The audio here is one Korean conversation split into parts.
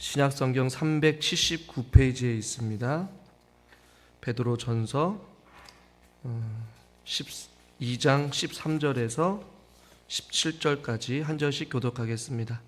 신약성경 379페이지에 있습니다. 베드로전서 12장 13절에서 17절까지 한 절씩 교독하겠습니다.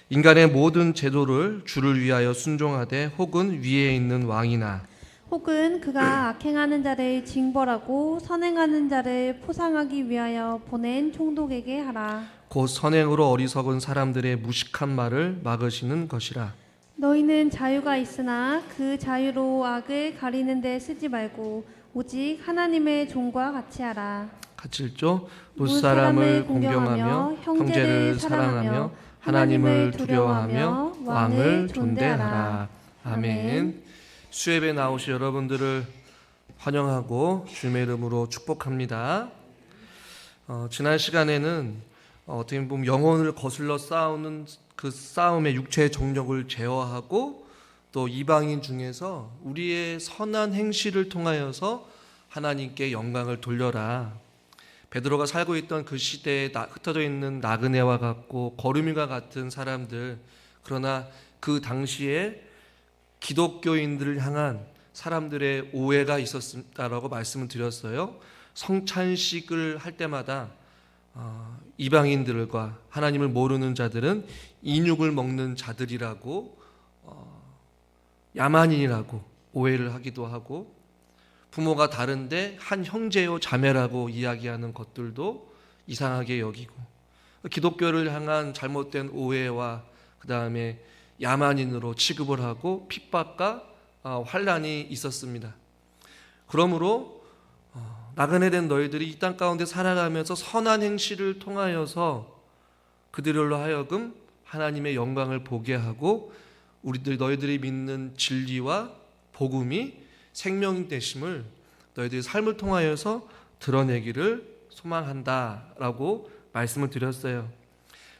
인간의 모든 제도를 주를 위하여 순종하되 혹은 위에 있는 왕이나 혹은 그가 악행하는 자를 징벌하고 선행하는 자를 포상하기 위하여 보낸 총독에게 하라. 곧 선행으로 어리석은 사람들의 무식한 말을 막으시는 것이라. 너희는 자유가 있으나 그 자유로 악을 가리는 데 쓰지 말고 오직 하나님의 종과 같이 하라. 같이 읽죠. 무사람을 공경하며 형제를 사랑하며 하나님을 두려워하며 왕을 존대하라. 아멘. 수협에 나오신 여러분들을 환영하고 주님의 이름으로 축복합니다. 지난 시간에는 어떻게 보면 영혼을 거슬러 싸우는 그 싸움의 육체의 정력을 제어하고 또 이방인 중에서 우리의 선한 행실을 통하여서 하나님께 영광을 돌려라. 베드로가 살고 있던 그 시대에 흩어져 있는 나그네와 같고 거루미와 같은 사람들, 그러나 그 당시에 기독교인들을 향한 사람들의 오해가 있었다라고 말씀을 드렸어요. 성찬식을 할 때마다 이방인들과 하나님을 모르는 자들은 인육을 먹는 자들이라고 야만인이라고 오해를 하기도 하고, 부모가 다른데 한 형제요 자매라고 이야기하는 것들도 이상하게 여기고, 기독교를 향한 잘못된 오해와 그 다음에 야만인으로 취급을 하고 핍박과 환난이 있었습니다. 그러므로 나그네된 너희들이 이 땅 가운데 살아가면서 선한 행실을 통하여서 그들로 하여금 하나님의 영광을 보게 하고 너희들이 믿는 진리와 복음이 생명 되심을 너희들의 삶을 통하여서 드러내기를 소망한다라고 말씀을 드렸어요.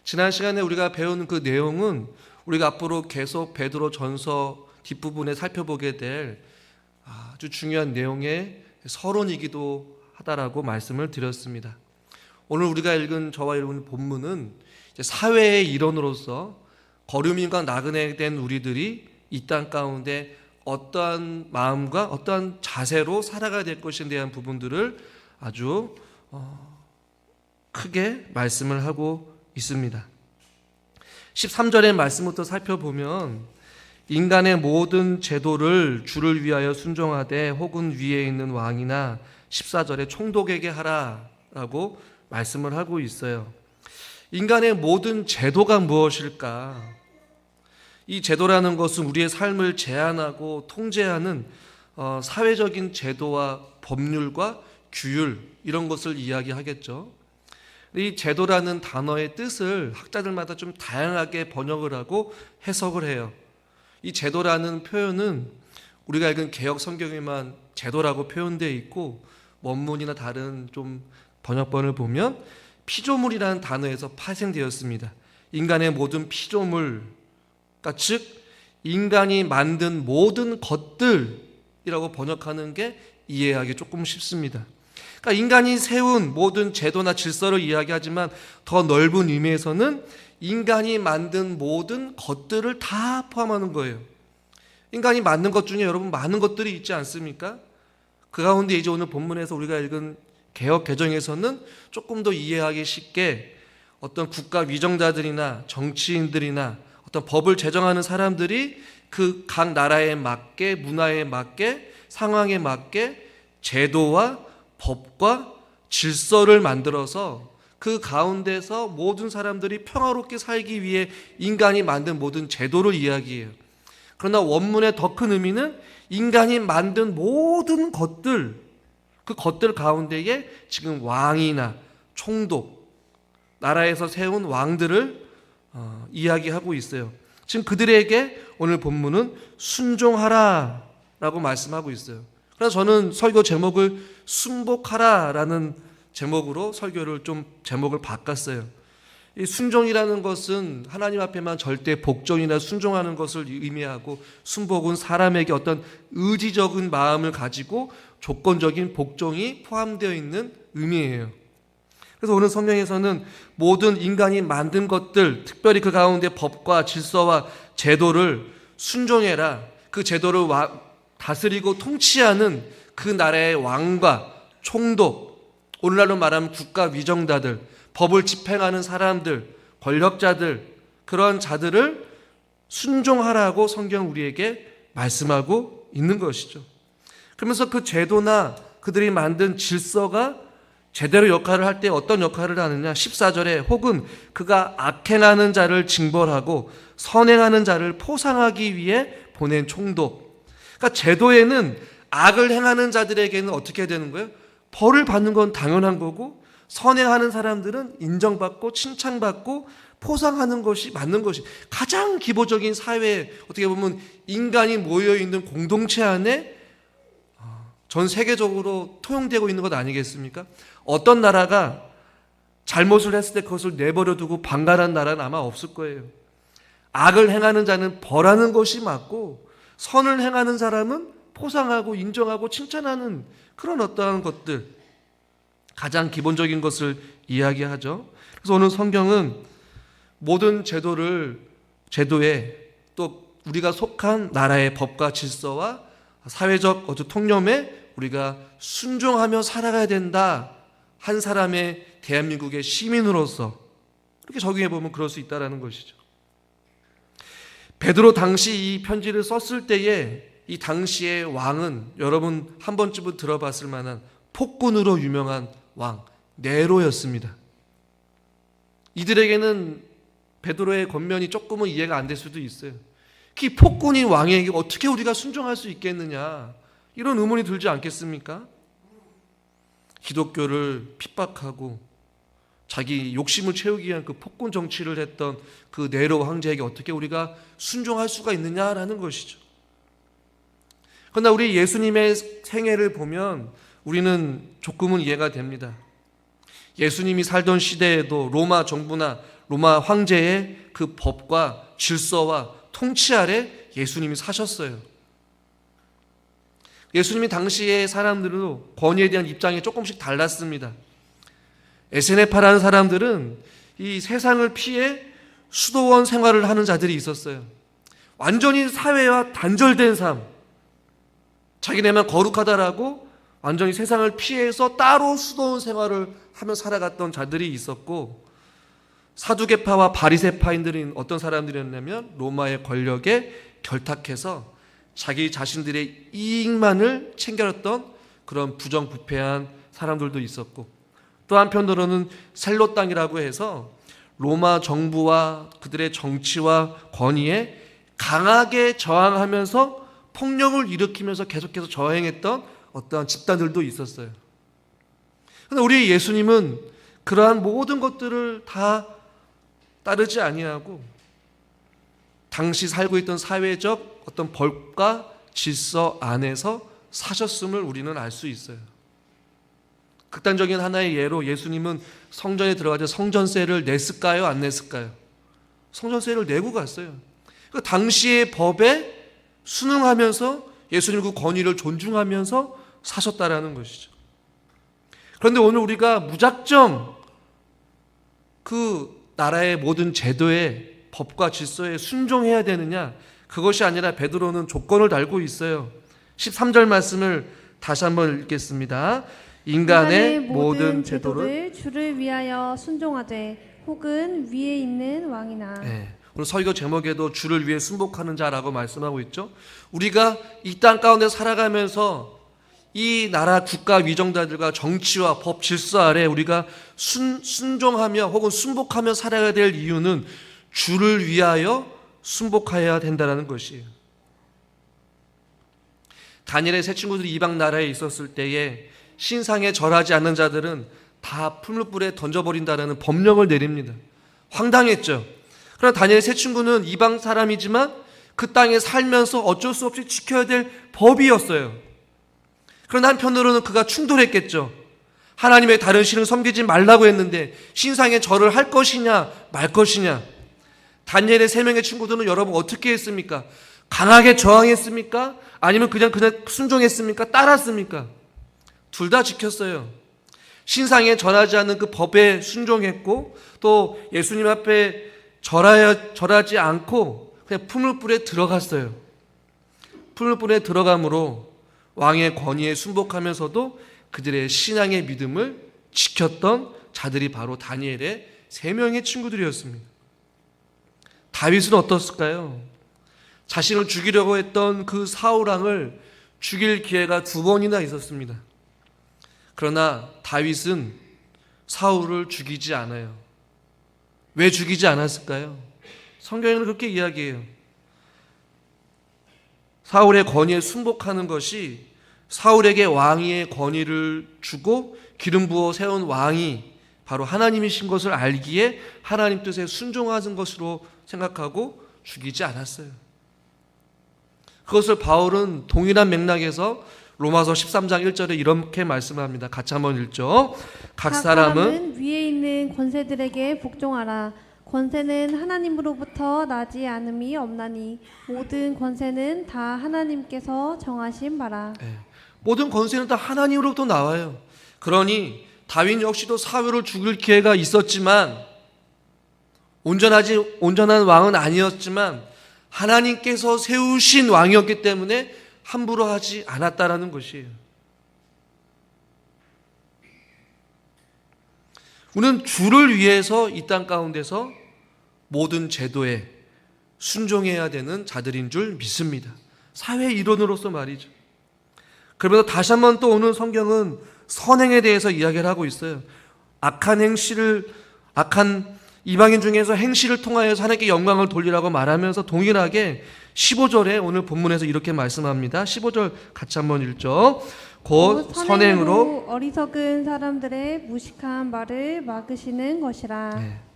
지난 시간에 우리가 배운 그 내용은 우리가 앞으로 계속 베드로전서 뒷부분에 살펴보게 될 아주 중요한 내용의 서론이기도 하다라고 말씀을 드렸습니다. 오늘 우리가 읽은 저와 읽은 본문은 사회의 일원으로서 거류민과 나그네된 우리들이 이 땅 가운데 어떠한 마음과 어떠한 자세로 살아가야 될 것에 대한 부분들을 아주 크게 말씀을 하고 있습니다. 13절의 말씀부터 살펴보면 인간의 모든 제도를 주를 위하여 순종하되 혹은 위에 있는 왕이나 14절에 총독에게 하라라고 말씀을 하고 있어요. 인간의 모든 제도가 무엇일까? 이 제도라는 것은 우리의 삶을 제한하고 통제하는 사회적인 제도와 법률과 규율, 이런 것을 이야기하겠죠. 이 제도라는 단어의 뜻을 학자들마다 좀 다양하게 번역을 하고 해석을 해요. 이 제도라는 표현은 우리가 읽은 개역 성경에만 제도라고 표현되어 있고, 원문이나 다른 좀 번역본을 보면 피조물이라는 단어에서 파생되었습니다. 인간의 모든 피조물, 즉 인간이 만든 모든 것들이라고 번역하는 게 이해하기 조금 쉽습니다. 그러니까 인간이 세운 모든 제도나 질서를 이야기하지만 더 넓은 의미에서는 인간이 만든 모든 것들을 다 포함하는 거예요. 인간이 만든 것 중에 여러분 많은 것들이 있지 않습니까? 그 가운데 이제 오늘 본문에서 우리가 읽은 개역 개정에서는 조금 더 이해하기 쉽게 어떤 국가 위정자들이나 정치인들이나 어떤 법을 제정하는 사람들이 그 각 나라에 맞게, 문화에 맞게, 상황에 맞게 제도와 법과 질서를 만들어서 그 가운데서 모든 사람들이 평화롭게 살기 위해 인간이 만든 모든 제도를 이야기해요. 그러나 원문의 더 큰 의미는 인간이 만든 모든 것들, 그 것들 가운데에 지금 왕이나 총독, 나라에서 세운 왕들을 이야기하고 있어요. 지금 그들에게 오늘 본문은 순종하라 라고 말씀하고 있어요. 그래서 저는 설교 제목을 순복하라라는 제목으로 설교를 좀 제목을 바꿨어요. 이 순종이라는 것은 하나님 앞에만 절대 복종이나 순종하는 것을 의미하고, 순복은 사람에게 어떤 의지적인 마음을 가지고 조건적인 복종이 포함되어 있는 의미예요. 그래서 오늘 성경에서는 모든 인간이 만든 것들, 특별히 그 가운데 법과 질서와 제도를 순종해라. 그 제도를 다스리고 통치하는 그 나라의 왕과 총독, 오늘날로 말하면 국가 위정자들, 법을 집행하는 사람들, 권력자들, 그런 자들을 순종하라고 성경 우리에게 말씀하고 있는 것이죠. 그러면서 그 제도나 그들이 만든 질서가 제대로 역할을 할 때 어떤 역할을 하느냐, 14절에 혹은 그가 악행하는 자를 징벌하고 선행하는 자를 포상하기 위해 보낸 총독. 그러니까 제도에는 악을 행하는 자들에게는 어떻게 되는 거예요? 벌을 받는 건 당연한 거고, 선행하는 사람들은 인정받고 칭찬받고 포상하는 것이 맞는 것이 가장 기본적인 사회에, 어떻게 보면 인간이 모여있는 공동체 안에 전 세계적으로 통용되고 있는 것 아니겠습니까? 어떤 나라가 잘못을 했을 때 그것을 내버려 두고 방관한 나라는 아마 없을 거예요. 악을 행하는 자는 벌하는 것이 맞고, 선을 행하는 사람은 포상하고 인정하고 칭찬하는 그런 어떠한 것들, 가장 기본적인 것을 이야기하죠. 그래서 오늘 성경은 모든 제도에 또 우리가 속한 나라의 법과 질서와 사회적 통념에 우리가 순종하며 살아가야 된다. 한 사람의 대한민국의 시민으로서 이렇게 적용해 보면 그럴 수 있다는 것이죠. 베드로 당시 이 편지를 썼을 때에 이 당시의 왕은 여러분 한 번쯤은 들어봤을 만한 폭군으로 유명한 왕 네로였습니다. 이들에게는 베드로의 권면이 조금은 이해가 안 될 수도 있어요. 그 폭군인 왕에게 어떻게 우리가 순종할 수 있겠느냐, 이런 의문이 들지 않겠습니까? 기독교를 핍박하고 자기 욕심을 채우기 위한 그 폭군 정치를 했던 그 네로 황제에게 어떻게 우리가 순종할 수가 있느냐라는 것이죠. 그러나 우리 예수님의 생애를 보면 우리는 조금은 이해가 됩니다. 예수님이 살던 시대에도 로마 정부나 로마 황제의 그 법과 질서와 통치 아래 예수님이 사셨어요. 예수님이 당시의 사람들도 권위에 대한 입장이 조금씩 달랐습니다. 에세네파라는 사람들은 이 세상을 피해 수도원 생활을 하는 자들이 있었어요. 완전히 사회와 단절된 삶, 자기네만 거룩하다라고 완전히 세상을 피해서 따로 수도원 생활을 하며 살아갔던 자들이 있었고, 사두개파와 바리새파인들은 어떤 사람들이었냐면 로마의 권력에 결탁해서 자기 자신들의 이익만을 챙겨왔던 그런 부정부패한 사람들도 있었고, 또 한편으로는 셀로 땅이라고 해서 로마 정부와 그들의 정치와 권위에 강하게 저항하면서 폭력을 일으키면서 계속해서 저행했던 어떠한 집단들도 있었어요. 그런데 우리 예수님은 그러한 모든 것들을 다 따르지 아니하고 당시 살고 있던 사회적 어떤 법과 질서 안에서 사셨음을 우리는 알 수 있어요. 극단적인 하나의 예로 예수님은 성전에 들어가서 성전세를 냈을까요? 안 냈을까요? 성전세를 내고 갔어요. 그 당시의 법에 순응하면서 예수님 그 권위를 존중하면서 사셨다라는 것이죠. 그런데 오늘 우리가 무작정 그 나라의 모든 제도에 법과 질서에 순종해야 되느냐, 그것이 아니라 베드로는 조건을 달고 있어요. 13절 말씀을 다시 한번 읽겠습니다. 인간의 모든 제도를 주를 위하여 순종하되 혹은 위에 있는 왕이나. 오늘 설교 제목에도 주를 위해 순복하는 자라고 말씀하고 있죠. 우리가 이 땅 가운데 살아가면서 이 나라 국가 위정자들과 정치와 법 질서 아래 우리가 순종하며 혹은 순복하며 살아야 될 이유는 주를 위하여 순복해야 된다는 것이에요. 다니엘의 세 친구들이 이방 나라에 있었을 때에 신상에 절하지 않는 자들은 다 풀무불에 던져버린다는 법령을 내립니다. 황당했죠. 그러나 다니엘의 세 친구는 이방 사람이지만 그 땅에 살면서 어쩔 수 없이 지켜야 될 법이었어요. 그러나 한편으로는 그가 충돌했겠죠. 하나님의 다른 신을 섬기지 말라고 했는데 신상에 절을 할 것이냐 말 것이냐. 다니엘의 세 명의 친구들은 여러분 어떻게 했습니까? 강하게 저항했습니까? 아니면 그냥 순종했습니까? 따랐습니까? 둘 다 지켰어요. 신상에 절하지 않는 그 법에 순종했고, 또 예수님 앞에 절하지 않고 그냥 풀무불에 들어갔어요. 풀무불에 들어감으로 왕의 권위에 순복하면서도 그들의 신앙의 믿음을 지켰던 자들이 바로 다니엘의 3명의 친구들이었습니다. 다윗은 어떻을까요? 자신을 죽이려고 했던 그 사울왕을 죽일 기회가 2번이나 있었습니다. 그러나 다윗은 사울을 죽이지 않아요. 왜 죽이지 않았을까요? 성경에는 그렇게 이야기해요. 사울의 권위에 순복하는 것이 사울에게 왕위의 권위를 주고 기름 부어 세운 왕이 바로 하나님이신 것을 알기에 하나님 뜻에 순종하는 것으로 생각하고 죽이지 않았어요. 그것을 바울은 동일한 맥락에서 로마서 13장 1절에 이렇게 말씀합니다. 같이 한번 읽죠. 각 사람은 위에 있는 권세들에게 복종하라. 권세는 하나님으로부터 나지 않음이 없나니 모든 권세는 다 하나님께서 정하신 바라. 모든 권세는 다 하나님으로부터 나와요. 그러니 다윗 역시도 사울을 죽일 기회가 있었지만 온전한 왕은 아니었지만 하나님께서 세우신 왕이었기 때문에 함부로 하지 않았다라는 것이에요. 우리는 주를 위해서 이 땅 가운데서 모든 제도에 순종해야 되는 자들인 줄 믿습니다. 사회 이론으로서 말이죠. 그러면서 다시 한번 또 오늘 성경은 선행에 대해서 이야기를 하고 있어요. 악한 이방인 중에서 행실을 통하여서 하나님께 영광을 돌리라고 말하면서 동일하게 15절에 오늘 본문에서 이렇게 말씀합니다. 15절 같이 한번 읽죠. 곧 선행으로 어리석은 사람들의 무식한 말을 막으시는 것이라.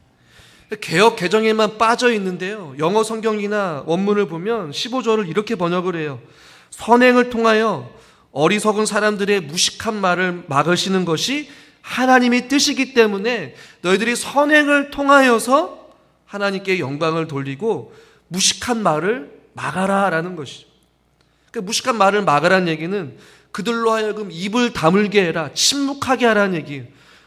개역 개정에만 빠져 있는데요. 영어 성경이나 원문을 보면 15절을 이렇게 번역을 해요. 선행을 통하여 어리석은 사람들의 무식한 말을 막으시는 것이 하나님의 뜻이기 때문에 너희들이 선행을 통하여서 하나님께 영광을 돌리고 무식한 말을 막아라라는 것이죠. 그러니까 무식한 말을 막으라는 얘기는 그들로 하여금 입을 다물게 해라, 침묵하게 하라는 얘기예요.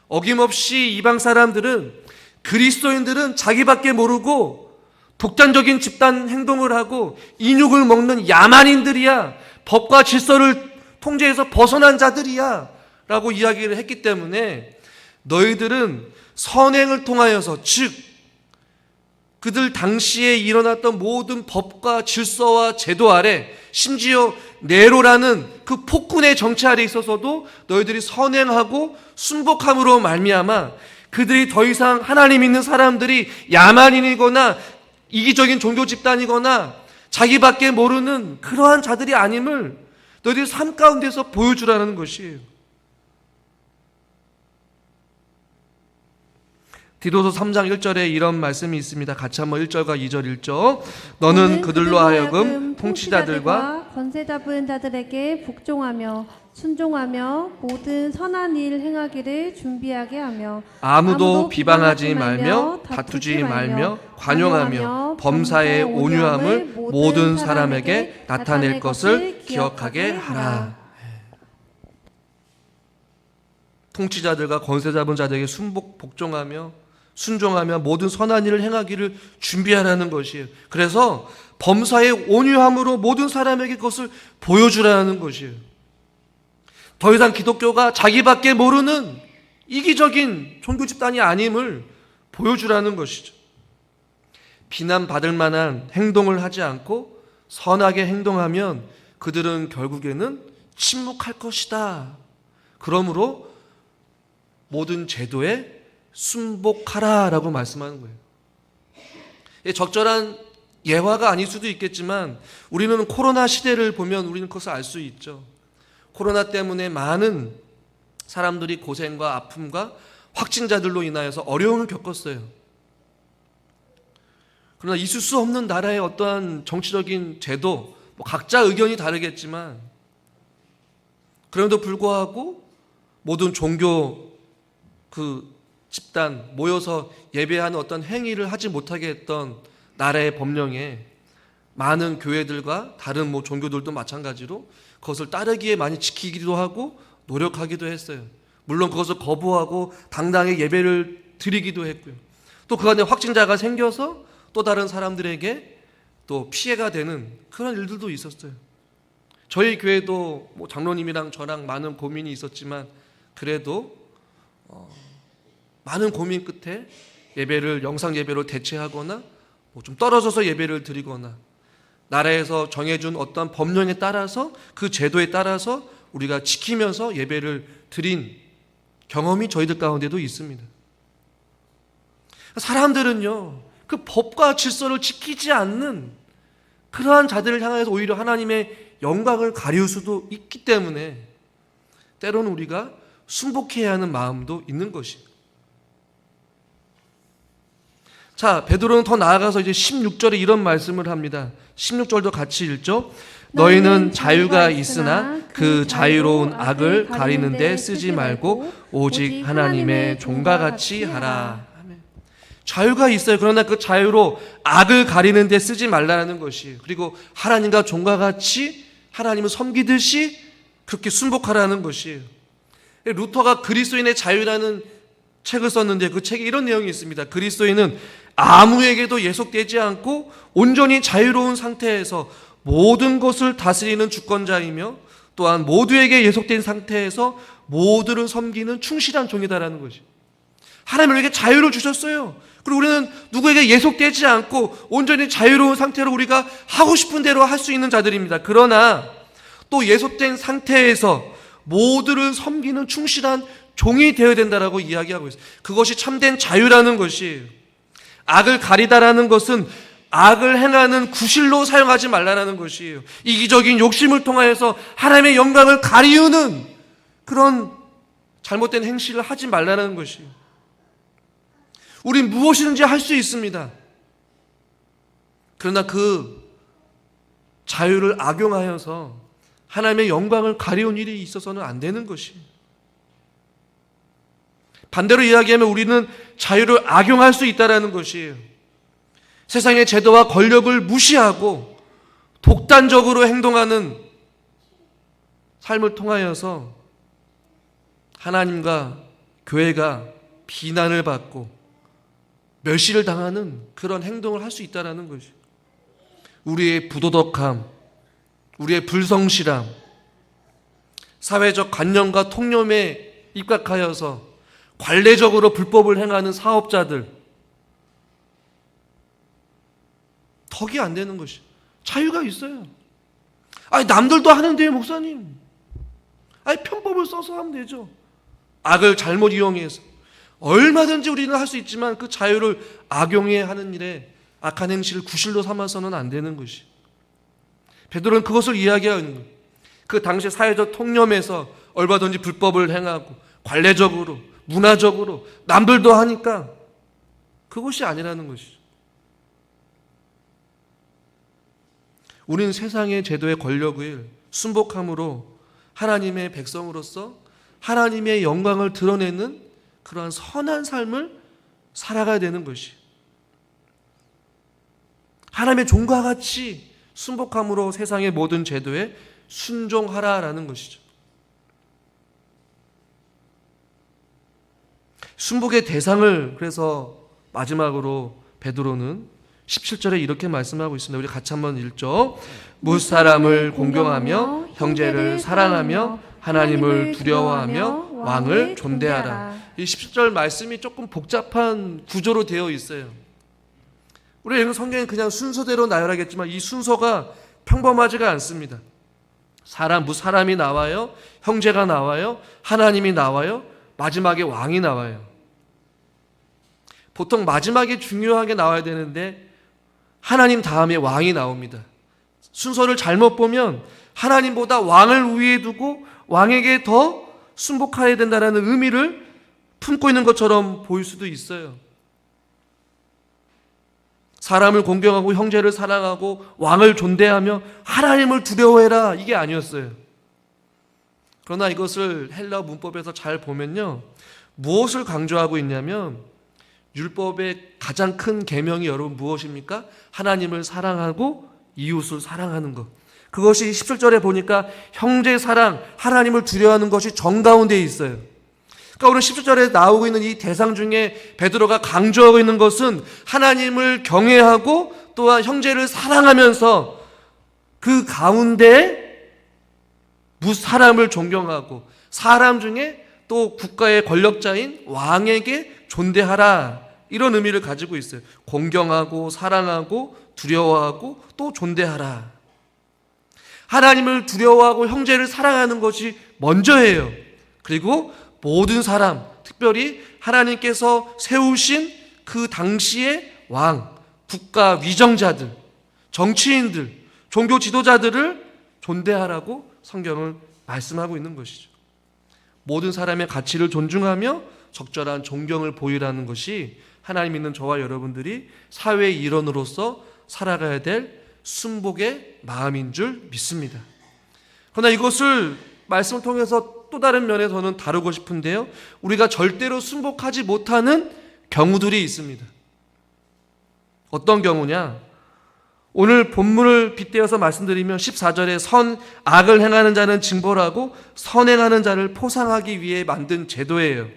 어김없이 이방 사람들은 그리스도인들은 자기밖에 모르고 독단적인 집단 행동을 하고 인육을 먹는 야만인들이야, 법과 질서를 통제해서 벗어난 자들이야 라고 이야기를 했기 때문에 너희들은 선행을 통하여서, 즉 그들 당시에 일어났던 모든 법과 질서와 제도 아래, 심지어 네로라는 그 폭군의 정치 아래 있어서도 너희들이 선행하고 순복함으로 말미암아 그들이 더 이상 하나님 있는 사람들이 야만인이거나 이기적인 종교 집단이거나 자기밖에 모르는 그러한 자들이 아님을 너희들이 삶 가운데서 보여주라는 것이에요. 디도서 3장 1절에 이런 말씀이 있습니다. 같이 한번 1절과 2절 읽죠. 너는 그들로 하여금 통치자들과 권세 잡은 자들에게 복종하며 순종하며 모든 선한 일 행하기를 준비하게 하며 아무도 비방하지 말며 다투지 말며 관용하며 범사의 온유함을 모든 사람에게 나타낼 것을 기억하게 하라. 통치자들과 권세 잡은 자들에게 복종하며 순종하며 모든 선한 일을 행하기를 준비하라는 것이에요. 그래서 범사의 온유함으로 모든 사람에게 그것을 보여주라는 것이에요. 더 이상 기독교가 자기밖에 모르는 이기적인 종교 집단이 아님을 보여주라는 것이죠. 비난받을 만한 행동을 하지 않고 선하게 행동하면 그들은 결국에는 침묵할 것이다. 그러므로 모든 제도에 순복하라 라고 말씀하는 거예요. 적절한 예화가 아닐 수도 있겠지만 우리는 코로나 시대를 보면 우리는 그것을 알 수 있죠. 코로나 때문에 많은 사람들이 고생과 아픔과 확진자들로 인하여서 어려움을 겪었어요. 그러나 있을 수 없는 나라의 어떠한 정치적인 제도, 각자 의견이 다르겠지만 그럼에도 불구하고 모든 종교 집단 모여서 예배하는 어떤 행위를 하지 못하게 했던 나라의 법령에 많은 교회들과 다른 종교들도 마찬가지로 그것을 따르기에 많이 지키기도 하고 노력하기도 했어요. 물론 그것을 거부하고 당당히 예배를 드리기도 했고요. 또 그 안에 확진자가 생겨서 또 다른 사람들에게 또 피해가 되는 그런 일들도 있었어요. 저희 교회도 뭐 장로님이랑 저랑 많은 고민이 있었지만 그래도 많은 고민 끝에 예배를 영상 예배로 대체하거나 뭐 좀 떨어져서 예배를 드리거나 나라에서 정해준 어떤 법령에 따라서 그 제도에 따라서 우리가 지키면서 예배를 드린 경험이 저희들 가운데도 있습니다. 사람들은요, 그 법과 질서를 지키지 않는 그러한 자들을 향해서 오히려 하나님의 영광을 가리울 수도 있기 때문에 때로는 우리가 순복해야 하는 마음도 있는 것이에요. 자, 베드로는 더 나아가서 이제 16절에 이런 말씀을 합니다. 16절도 같이 읽죠. 너희는 자유가 있으나 그 자유로운 악을 가리는 데 쓰지 말고 오직 하나님의 종과 같이 하라. 자유가 있어요. 그러나 그 자유로 악을 가리는 데 쓰지 말라는 것이에요. 그리고 하나님과 종과 같이 하나님을 섬기듯이 그렇게 순복하라는 것이에요. 루터가 그리스도인의 자유라는 책을 썼는데 그 책에 이런 내용이 있습니다. 그리스도인은 아무에게도 예속되지 않고 온전히 자유로운 상태에서 모든 것을 다스리는 주권자이며 또한 모두에게 예속된 상태에서 모두를 섬기는 충실한 종이다라는 것이. 하나님은 우리에게 자유를 주셨어요. 그리고 우리는 누구에게 예속되지 않고 온전히 자유로운 상태로 우리가 하고 싶은 대로 할 수 있는 자들입니다. 그러나 또 예속된 상태에서 모두를 섬기는 충실한 종이 되어야 된다라고 이야기하고 있어요. 그것이 참된 자유라는 것이에요. 악을 가리다라는 것은 악을 행하는 구실로 사용하지 말라는 것이에요. 이기적인 욕심을 통하여서 하나님의 영광을 가리우는 그런 잘못된 행실을 하지 말라는 것이에요. 우린 무엇이든지 할 수 있습니다. 그러나 그 자유를 악용하여서 하나님의 영광을 가리운 일이 있어서는 안 되는 것이에요. 반대로 이야기하면 우리는 자유를 악용할 수 있다는 것이에요. 세상의 제도와 권력을 무시하고 독단적으로 행동하는 삶을 통하여서 하나님과 교회가 비난을 받고 멸시를 당하는 그런 행동을 할 수 있다는 것이에요. 우리의 부도덕함, 우리의 불성실함, 사회적 관념과 통념에 입각하여서 관례적으로 불법을 행하는 사업자들, 덕이 안 되는 것이. 자유가 있어요. 아니 남들도 하는데요, 목사님. 아니 편법을 써서 하면 되죠. 악을 잘못 이용해서 얼마든지 우리는 할 수 있지만 그 자유를 악용해 하는 일에 악한 행실을 구실로 삼아서는 안 되는 것이. 베드로는 그것을 이야기하는 거예요. 그 당시 사회적 통념에서 얼마든지 불법을 행하고 관례적으로 문화적으로 남들도 하니까 그것이 아니라는 것이죠. 우리는 세상의 제도의 권력을 순복함으로 하나님의 백성으로서 하나님의 영광을 드러내는 그러한 선한 삶을 살아가야 되는 것이. 하나님의 종과 같이 순복함으로 세상의 모든 제도에 순종하라라는 것이죠. 순복의 대상을 그래서 마지막으로 베드로는 17절에 이렇게 말씀하고 있습니다. 우리 같이 한번 읽죠. 무사람을 공경하며 형제를 사랑하며 하나님을 두려워하며 왕을 존대하라. 이 17절 말씀이 조금 복잡한 구조로 되어 있어요. 우리 읽은 성경은 그냥 순서대로 나열하겠지만 이 순서가 평범하지가 않습니다. 무사람이 나와요. 형제가 나와요. 하나님이 나와요. 마지막에 왕이 나와요. 보통 마지막에 중요하게 나와야 되는데 하나님 다음에 왕이 나옵니다. 순서를 잘못 보면 하나님보다 왕을 위에 두고 왕에게 더 순복해야 된다는 의미를 품고 있는 것처럼 보일 수도 있어요. 사람을 공경하고 형제를 사랑하고 왕을 존대하며 하나님을 두려워해라, 이게 아니었어요. 그러나 이것을 헬라 문법에서 잘 보면요, 무엇을 강조하고 있냐면 율법의 가장 큰 계명이 여러분 무엇입니까? 하나님을 사랑하고 이웃을 사랑하는 것. 그것이 17절에 보니까 형제 사랑, 하나님을 두려워하는 것이 정가운데에 있어요. 그러니까 오늘 17절에 나오고 있는 이 대상 중에 베드로가 강조하고 있는 것은 하나님을 경외하고 또한 형제를 사랑하면서 그 가운데 무사람을 존경하고 사람 중에 또 국가의 권력자인 왕에게 존대하라, 이런 의미를 가지고 있어요. 공경하고 사랑하고 두려워하고 또 존대하라. 하나님을 두려워하고 형제를 사랑하는 것이 먼저예요. 그리고 모든 사람, 특별히 하나님께서 세우신 그 당시의 왕, 국가 위정자들, 정치인들, 종교 지도자들을 존대하라고 성경을 말씀하고 있는 것이죠. 모든 사람의 가치를 존중하며 적절한 존경을 보이라는 것이 하나님 믿는 저와 여러분들이 사회의 일원으로서 살아가야 될 순복의 마음인 줄 믿습니다. 그러나 이것을 말씀을 통해서 또 다른 면에서는 다루고 싶은데요, 우리가 절대로 순복하지 못하는 경우들이 있습니다. 어떤 경우냐? 오늘 본문을 빗대어서 말씀드리면 14절에 선 악을 행하는 자는 징벌하고 선행하는 자를 포상하기 위해 만든 제도예요.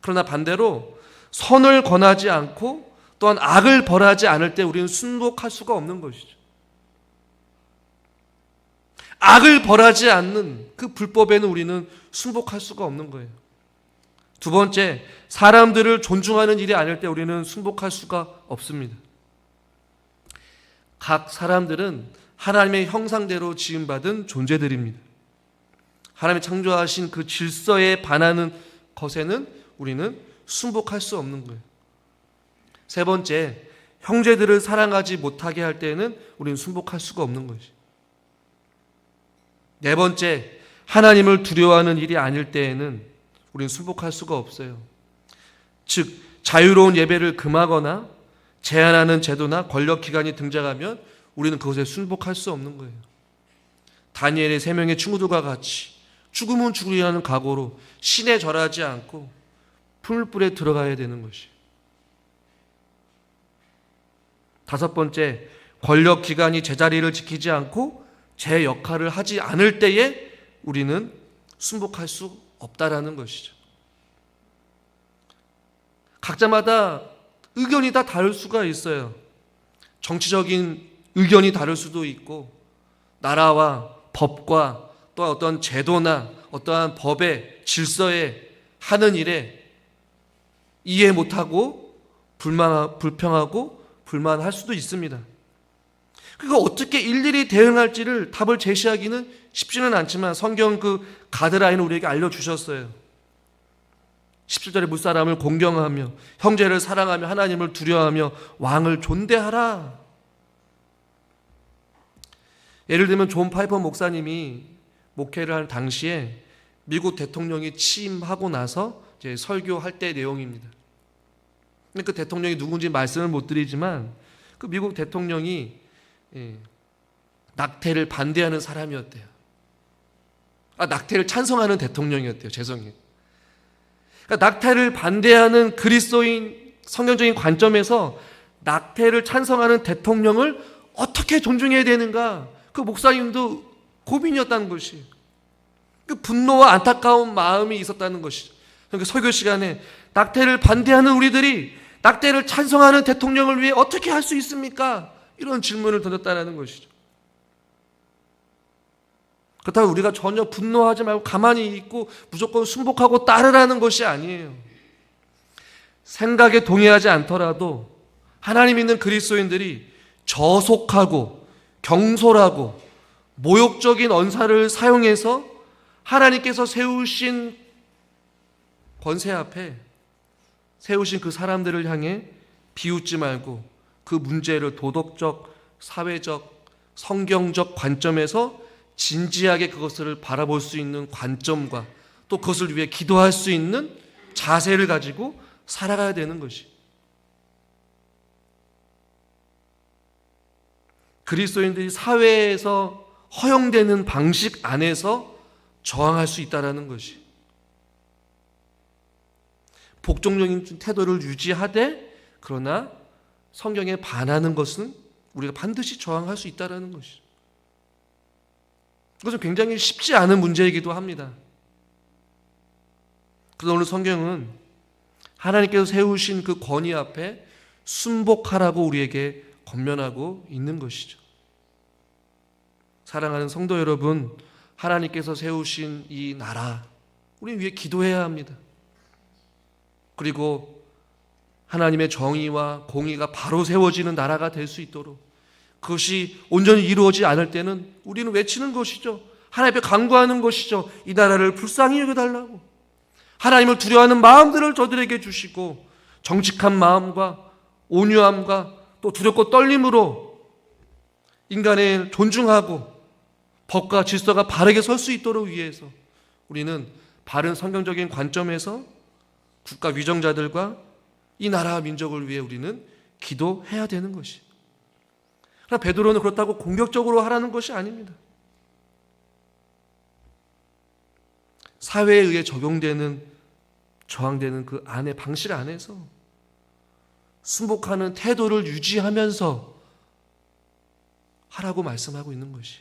그러나 반대로 선을 권하지 않고 또한 악을 벌하지 않을 때 우리는 순복할 수가 없는 것이죠. 악을 벌하지 않는 그 불법에는 우리는 순복할 수가 없는 거예요. 두 번째, 사람들을 존중하는 일이 아닐 때 우리는 순복할 수가 없습니다. 각 사람들은 하나님의 형상대로 지음받은 존재들입니다. 하나님이 창조하신 그 질서에 반하는 것에는 우리는 순복할 수 없는 거예요. 세 번째, 형제들을 사랑하지 못하게 할 때에는 우리는 순복할 수가 없는 것이죠. 네 번째, 하나님을 두려워하는 일이 아닐 때에는 우리는 순복할 수가 없어요. 즉, 자유로운 예배를 금하거나 제한하는 제도나 권력기관이 등장하면 우리는 그것에 순복할 수 없는 거예요. 다니엘의 3명의 친구들과 같이 죽으면 죽으리라는 각오로 신에 절하지 않고 풀불에 들어가야 되는 것이에요. 다섯 번째, 권력기관이 제자리를 지키지 않고 제 역할을 하지 않을 때에 우리는 순복할 수 없다라는 것이죠. 각자마다 의견이 다 다를 수가 있어요. 정치적인 의견이 다를 수도 있고, 나라와 법과 또 어떤 제도나 어떠한 법의 질서에 하는 일에 이해 못하고 불평하고 불만할 수도 있습니다. 그거 어떻게 일일이 대응할지를 답을 제시하기는 쉽지는 않지만 성경 그 가드라인을 우리에게 알려주셨어요. 17절에 무사람을 공경하며 형제를 사랑하며 하나님을 두려워하며 왕을 존대하라. 예를 들면 존 파이퍼 목사님이 목회를 할 당시에 미국 대통령이 취임하고 나서 이제 설교할 때 내용입니다. 그 대통령이 누군지 말씀을 못 드리지만 그 미국 대통령이 낙태를 반대하는 사람이었대요. 낙태를 찬성하는 대통령이었대요. 죄송해요. 그러니까 낙태를 반대하는 그리스도인 성경적인 관점에서 낙태를 찬성하는 대통령을 어떻게 존중해야 되는가, 그 목사님도 고민이었다는 것이, 그 분노와 안타까운 마음이 있었다는 것이죠. 그러니까 설교 시간에 낙태를 반대하는 우리들이 낙태를 찬성하는 대통령을 위해 어떻게 할 수 있습니까? 이런 질문을 던졌다는 것이죠. 그렇다고 우리가 전혀 분노하지 말고 가만히 있고 무조건 순복하고 따르라는 것이 아니에요. 생각에 동의하지 않더라도 하나님 있는 그리스도인들이 저속하고 경솔하고 모욕적인 언사를 사용해서 하나님께서 세우신 권세 앞에 세우신 그 사람들을 향해 비웃지 말고 그 문제를 도덕적, 사회적, 성경적 관점에서 진지하게 그것을 바라볼 수 있는 관점과 또 그것을 위해 기도할 수 있는 자세를 가지고 살아가야 되는 것이, 그리스도인들이 사회에서 허용되는 방식 안에서 저항할 수 있다는 것이, 복종적인 태도를 유지하되 그러나 성경에 반하는 것은 우리가 반드시 저항할 수 있다는 것이죠. 그것은 굉장히 쉽지 않은 문제이기도 합니다. 그래서 오늘 성경은 하나님께서 세우신 그 권위 앞에 순복하라고 우리에게 권면하고 있는 것이죠. 사랑하는 성도 여러분, 하나님께서 세우신 이 나라, 우리 위해 기도해야 합니다. 그리고 하나님의 정의와 공의가 바로 세워지는 나라가 될 수 있도록, 그것이 온전히 이루어지지 않을 때는 우리는 외치는 것이죠. 하나님 앞에 간구하는 것이죠. 이 나라를 불쌍히 여겨달라고. 하나님을 두려워하는 마음들을 저들에게 주시고, 정직한 마음과 온유함과 또 두렵고 떨림으로 인간을 존중하고 법과 질서가 바르게 설 수 있도록 위해서 우리는 바른 성경적인 관점에서 국가 위정자들과 이 나라와 민족을 위해 우리는 기도해야 되는 것이. 그러나 베드로는 그렇다고 공격적으로 하라는 것이 아닙니다. 사회에 의해 적용되는, 저항되는 그 안의 방식 안에서 순복하는 태도를 유지하면서 하라고 말씀하고 있는 것이.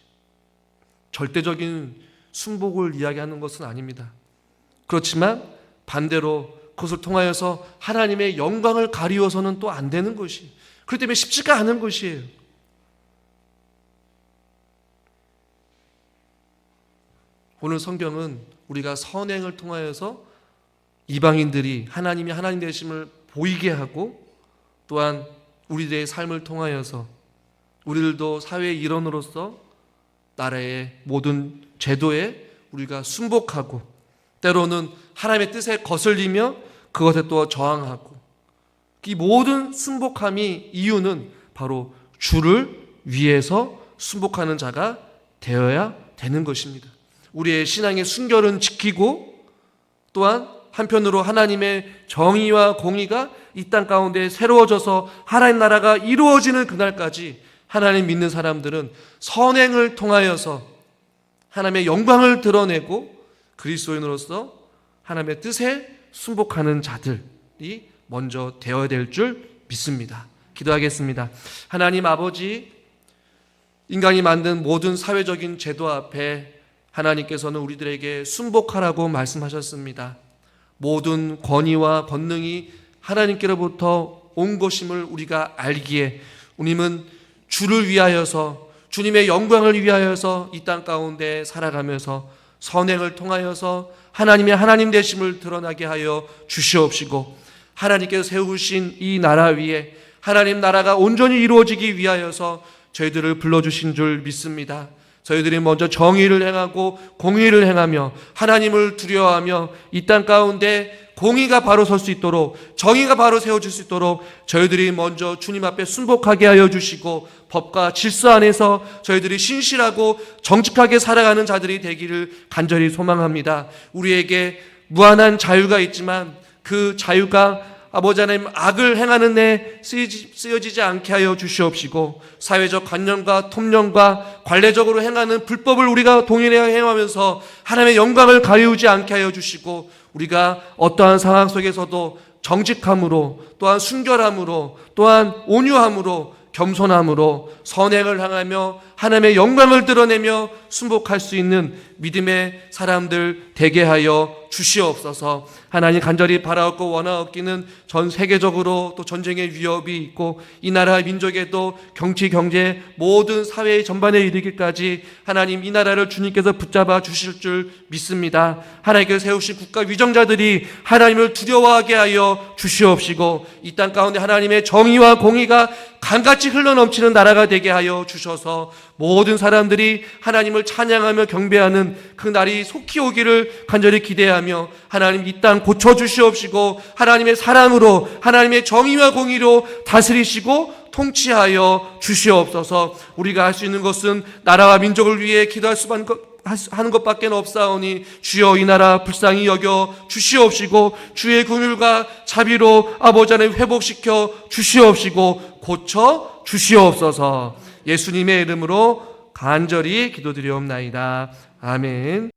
절대적인 순복을 이야기하는 것은 아닙니다. 그렇지만 반대로 그것을 통하여서 하나님의 영광을 가리워서는 또 안 되는 것이, 그렇기 때문에 쉽지가 않은 것이에요. 오늘 성경은 우리가 선행을 통하여서 이방인들이 하나님이 하나님 되심을 보이게 하고, 또한 우리들의 삶을 통하여서 우리들도 사회의 일원으로서 나라의 모든 제도에 우리가 순복하고, 때로는 하나님의 뜻에 거슬리며 그것에 또 저항하고, 이 모든 순복함이 이유는 바로 주를 위해서 순복하는 자가 되어야 되는 것입니다. 우리의 신앙의 순결은 지키고, 또한 한편으로 하나님의 정의와 공의가 이 땅 가운데 새로워져서 하나님 나라가 이루어지는 그날까지 하나님 믿는 사람들은 선행을 통하여서 하나님의 영광을 드러내고 그리스도인으로서 하나님의 뜻에 순복하는 자들이 먼저 되어야 될 줄 믿습니다. 기도하겠습니다. 하나님 아버지, 인간이 만든 모든 사회적인 제도 앞에 하나님께서는 우리들에게 순복하라고 말씀하셨습니다. 모든 권위와 권능이 하나님께로부터 온 것임을 우리가 알기에 우리는 주를 위하여서, 주님의 영광을 위하여서 이 땅 가운데 살아가면서 선행을 통하여서 하나님의 하나님 되심을 드러나게 하여 주시옵시고, 하나님께서 세우신 이 나라 위에 하나님 나라가 온전히 이루어지기 위하여서 저희들을 불러주신 줄 믿습니다. 저희들이 먼저 정의를 행하고 공의를 행하며 하나님을 두려워하며 이 땅 가운데 공의가 바로 설 수 있도록, 정의가 바로 세워질 수 있도록 저희들이 먼저 주님 앞에 순복하게 하여 주시고, 법과 질서 안에서 저희들이 신실하고 정직하게 살아가는 자들이 되기를 간절히 소망합니다. 우리에게 무한한 자유가 있지만 그 자유가 아버지 하나님 악을 행하는 데 쓰여지지 않게 하여 주시옵시고, 사회적 관념과 통념과 관례적으로 행하는 불법을 우리가 동일하게 행하면서 하나님의 영광을 가리우지 않게 하여 주시고, 우리가 어떠한 상황 속에서도 정직함으로, 또한 순결함으로, 또한 온유함으로, 겸손함으로 선행을 향하며 하나님의 영광을 드러내며 순복할 수 있는 믿음의 사람들 되게 하여 주시옵소서. 하나님 간절히 바라옵고 원하옵기는 전 세계적으로 또 전쟁의 위협이 있고 이 나라 민족에도 정치, 경제, 모든 사회 전반에 이르기까지 하나님 이 나라를 주님께서 붙잡아 주실 줄 믿습니다. 하나님께서 세우신 국가 위정자들이 하나님을 두려워하게 하여 주시옵시고, 이 땅 가운데 하나님의 정의와 공의가 강같이 흘러넘치는 나라가 되게 하여 주셔서 모든 사람들이 하나님을 찬양하며 경배하는 그 날이 속히 오기를 간절히 기대하며, 하나님 이 땅 고쳐주시옵시고 하나님의 사랑으로, 하나님의 정의와 공의로 다스리시고 통치하여 주시옵소서. 우리가 할 수 있는 것은 나라와 민족을 위해 기도할 수만 하는 것밖에 없사오니 주여 이 나라 불쌍히 여겨 주시옵시고 주의 긍휼과 자비로 아버지 하나님 회복시켜 주시옵시고 고쳐 주시옵소서. 예수님의 이름으로 간절히 기도드리옵나이다. 아멘.